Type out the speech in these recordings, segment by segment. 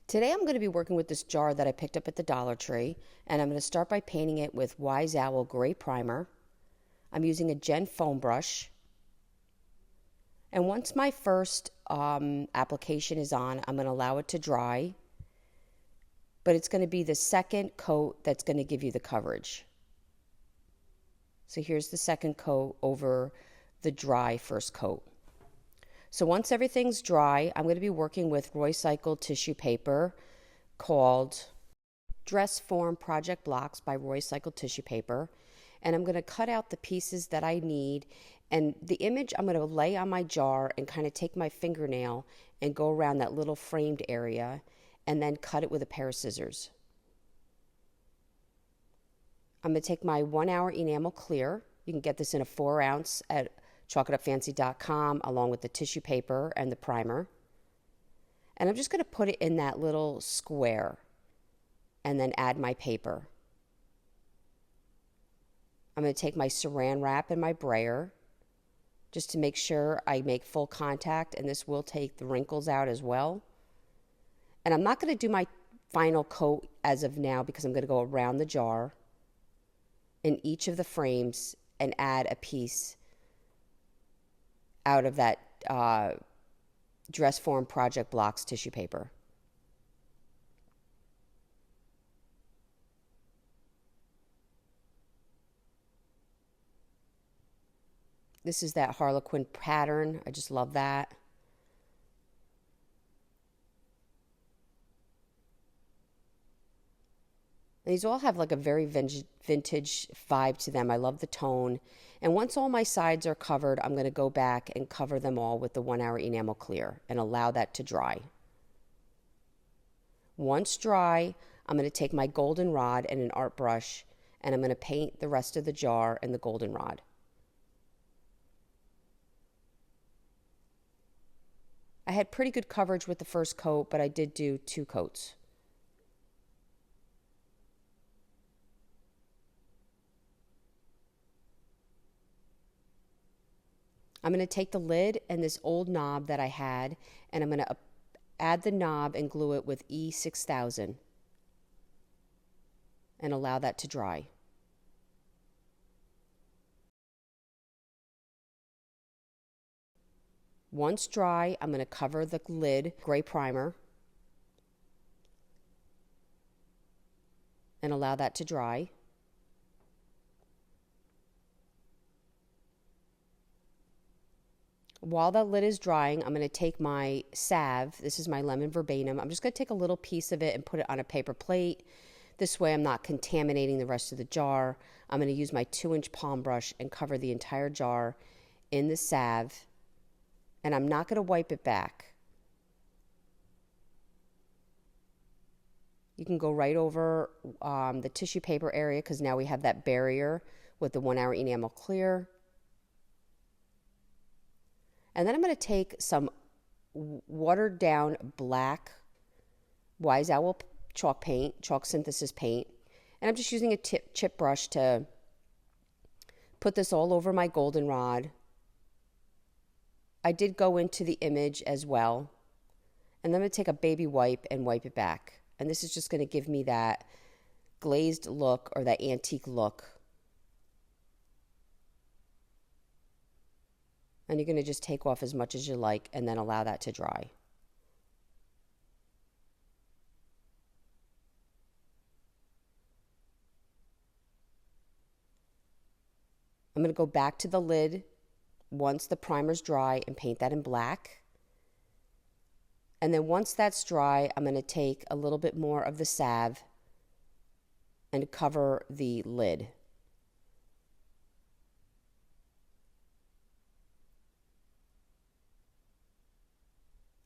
Today I'm going to be working with this jar that I picked up at the Dollar Tree, and I'm going to start by painting it with Wise Owl Gray Primer. I'm using a Gen foam brush. And once my first application is on, I'm going to allow it to dry. But it's going to be the second coat that's going to give you the coverage. So here's the second coat over the dry first coat. So once everything's dry, I'm going to be working with Roycycled tissue paper called Dress Form Project Blocks by Roycycled Tissue Paper. And I'm going to cut out the pieces that I need. And the image I'm going to lay on my jar and kind of take my fingernail and go around that little framed area and then cut it with a pair of scissors. I'm going to take my 1 hour enamel clear. You can get this in a 4 ounce at chalkitupfancy.com along with the tissue paper and the primer. And I'm just going to put it in that little square and then add my paper. I'm going to take my saran wrap and my brayer just to make sure I make full contact, and this will take the wrinkles out as well. And I'm not going to do my final coat as of now because I'm going to go around the jar in each of the frames and add a piece out of that Dress Form Project Blocks tissue paper. This is that Harlequin pattern. I just love that. These all have like a very vintage vibe to them. I love the tone. And once all my sides are covered, I'm going to go back and cover them all with the 1 hour enamel clear and allow that to dry. Once dry, I'm going to take my goldenrod and an art brush, and I'm going to paint the rest of the jar in the goldenrod. I had pretty good coverage with the first coat, but I did do 2 coats. I'm going to take the lid and this old knob that I had, and I'm going to add the knob and glue it with E6000 and allow that to dry. Once dry, I'm going to cover the lid, gray primer, and allow that to dry. While that lid is drying, I'm going to take my salve. This is my lemon verbatim. I'm just going to take a little piece of it and put it on a paper plate. This way I'm not contaminating the rest of the jar. I'm going to use my 2-inch palm brush and cover the entire jar in the salve. And I'm not going to wipe it back. You can go right over the tissue paper area because now we have that barrier with the 1 hour enamel clear. And then I'm going to take some watered down black Wise Owl chalk paint, chalk synthesis paint. And I'm just using a chip brush to put this all over my goldenrod. I did go into the image as well. And then I'm going to take a baby wipe and wipe it back. And this is just going to give me that glazed look or that antique look. And you're going to just take off as much as you like and then allow that to dry. I'm going to go back to the lid once the primer's dry and paint that in black. And then once that's dry, I'm going to take a little bit more of the salve and cover the lid.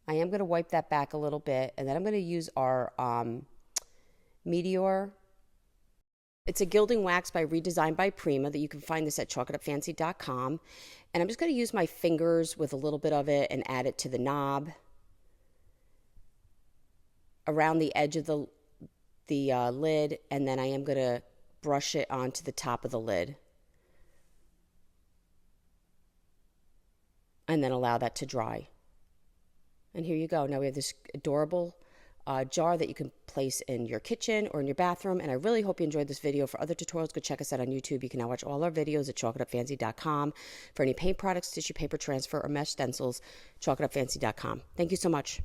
I am going to wipe that back a little bit, and then I'm going to use our Meteor. It's a gilding wax by Redesigned by Prima that you can find this at chalkitupfancy.com. And I'm just going to use my fingers with a little bit of it and add it to the knob, around the edge of the lid, and then I am going to brush it onto the top of the lid. And then allow that to dry. And here you go. Now we have this adorable jar that you can place in your kitchen or in your bathroom. And I really hope you enjoyed this video. For other tutorials, go check us out on YouTube. You can now watch all our videos at chalkitupfancy.com. For any paint products, tissue paper transfer, or mesh stencils, chalkitupfancy.com. Thank you so much.